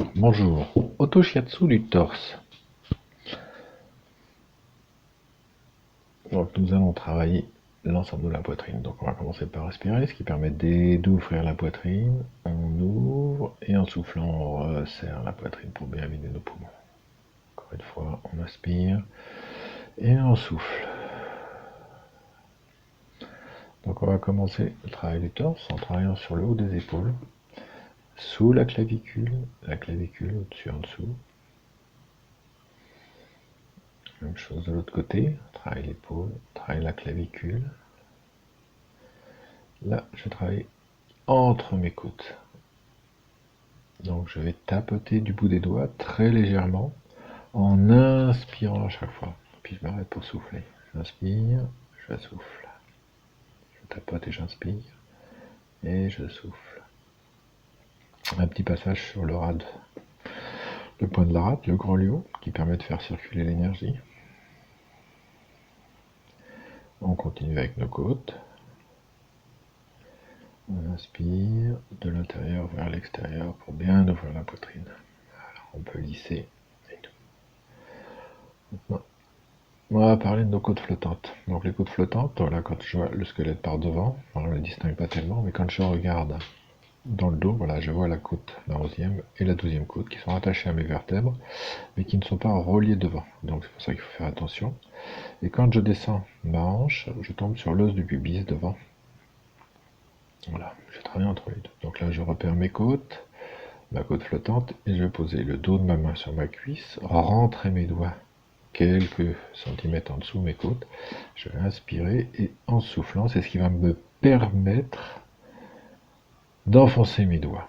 Bonjour, Otoshiatsu du torse. Donc nous allons travailler l'ensemble de la poitrine. Donc on va commencer par respirer, ce qui permet d'ouvrir la poitrine. On ouvre et en soufflant on resserre la poitrine pour bien vider nos poumons. Encore une fois, on inspire et on souffle. Donc on va commencer le travail du torse en travaillant sur le haut des épaules, sous la clavicule au-dessus, en dessous. Même chose de l'autre côté, on travaille l'épaule, on travaille la clavicule. Là, je travaille entre mes côtes. Donc je vais tapoter du bout des doigts très légèrement en inspirant à chaque fois. Puis je m'arrête pour souffler. J'inspire, je souffle. Je tapote et j'inspire et je souffle. Un petit passage sur le rad. Le point de la rate, le grand lion, qui permet de faire circuler l'énergie. On continue avec nos côtes. On inspire de l'intérieur vers l'extérieur pour bien ouvrir la poitrine. Alors, on peut lisser et tout. Maintenant, on va parler de nos côtes flottantes. Donc les côtes flottantes, voilà, quand je vois le squelette par devant, on ne le distingue pas tellement, mais quand je regarde dans le dos, voilà, je vois la côte, la 11e et la 12e côte qui sont attachées à mes vertèbres, mais qui ne sont pas reliées devant. Donc c'est pour ça qu'il faut faire attention. Et quand je descends ma hanche, je tombe sur l'os du pubis devant. Voilà, je travaille entre les deux. Donc là, je repère mes côtes, ma côte flottante, et je vais poser le dos de ma main sur ma cuisse, rentrer mes doigts quelques centimètres en dessous mes côtes. Je vais inspirer et en soufflant, c'est ce qui va me permettre d'enfoncer mes doigts.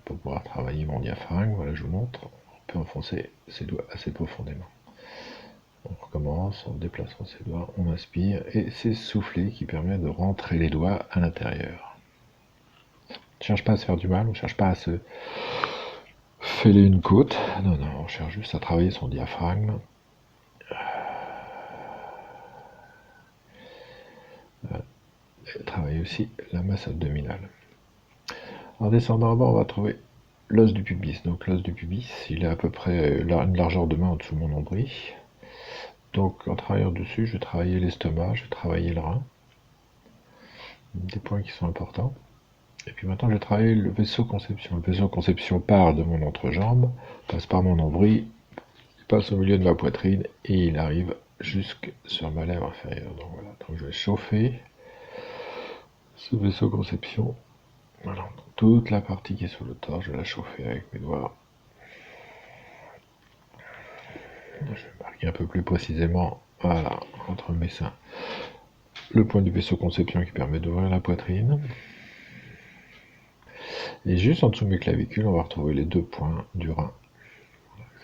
Pour pouvoir travailler mon diaphragme, voilà, je vous montre, on peut enfoncer ses doigts assez profondément. On recommence en déplaçant ses doigts, on inspire et c'est souffler qui permet de rentrer les doigts à l'intérieur. On ne cherche pas à se faire du mal, on ne cherche pas à se fêler une côte, non, on cherche juste à travailler son diaphragme. Travailler aussi la masse abdominale. En descendant en bas, on va trouver l'os du pubis. Donc l'os du pubis, il est à peu près une largeur de main en dessous de mon nombril. Donc en travaillant dessus, je vais travailler l'estomac, je vais travailler le rein. Des points qui sont importants. Et puis maintenant, je vais travailler le vaisseau conception. Le vaisseau conception part de mon entrejambe, passe par mon nombril, il passe au milieu de ma poitrine et il arrive jusque sur ma lèvre inférieure. Donc voilà, donc je vais chauffer ce vaisseau conception. Voilà, toute la partie qui est sous le torse, je vais la chauffer avec mes doigts. Je vais marquer un peu plus précisément, voilà, entre mes seins, le point du vaisseau conception qui permet d'ouvrir la poitrine. Et juste en dessous de mes clavicules, on va retrouver les deux points du rein.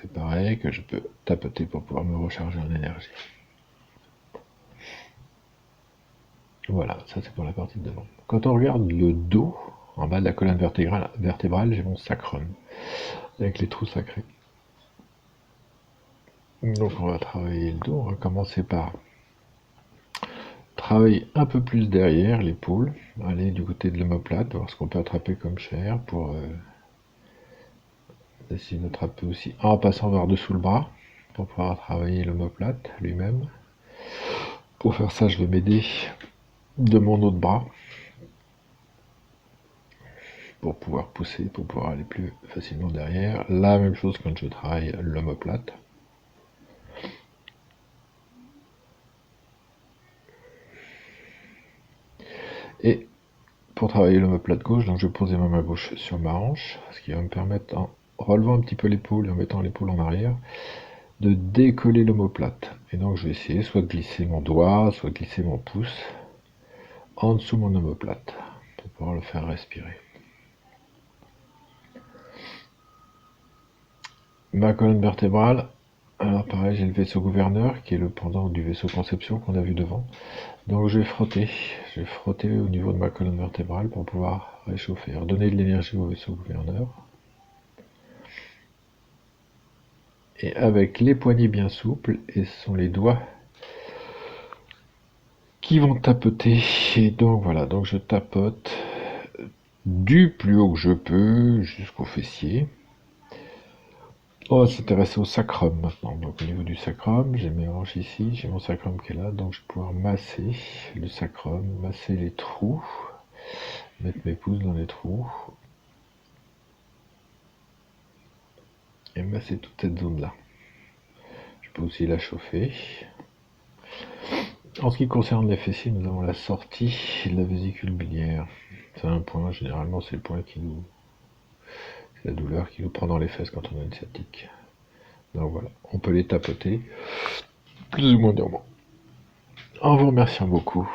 C'est pareil que je peux tapoter pour pouvoir me recharger en énergie. Voilà, ça c'est pour la partie de devant. Quand on regarde le dos, en bas de la colonne vertébrale, j'ai mon sacrum, avec les trous sacrés. Donc on va travailler le dos, on va commencer par travailler un peu plus derrière l'épaule, aller du côté de l'omoplate, voir ce qu'on peut attraper comme chair pour essayer d'attraper aussi en passant par-dessous le bras, pour pouvoir travailler l'omoplate lui-même. Pour faire ça, je vais m'aider de mon autre bras, pour pouvoir pousser, pour pouvoir aller plus facilement derrière. La même chose quand je travaille l'omoplate. Et pour travailler l'omoplate gauche, donc je vais poser ma main gauche sur ma hanche, ce qui va me permettre, en relevant un petit peu l'épaule et en mettant l'épaule en arrière, de décoller l'omoplate. Et donc je vais essayer soit de glisser mon doigt, soit de glisser mon pouce en dessous de mon omoplate, pour pouvoir le faire respirer. Ma colonne vertébrale, alors pareil, j'ai le vaisseau gouverneur, qui est le pendant du vaisseau conception qu'on a vu devant. Donc je vais frotter au niveau de ma colonne vertébrale pour pouvoir réchauffer, redonner de l'énergie au vaisseau gouverneur. Et avec les poignets bien souples, et ce sont les doigts qui vont tapoter. Et donc voilà, donc je tapote du plus haut que je peux jusqu'au fessier. On va s'intéresser au sacrum maintenant. Donc au niveau du sacrum, j'ai mes hanches ici, j'ai mon sacrum qui est là, donc je vais pouvoir masser le sacrum, masser les trous, mettre mes pouces dans les trous et masser toute cette zone-là. Je peux aussi la chauffer. En ce qui concerne les fessiers, nous avons la sortie de la vésicule biliaire. C'est un point, généralement c'est le point qui nous... C'est la douleur qui nous prend dans les fesses quand on a une sciatique. Donc voilà, on peut les tapoter plus ou moins durement. En vous remerciant beaucoup.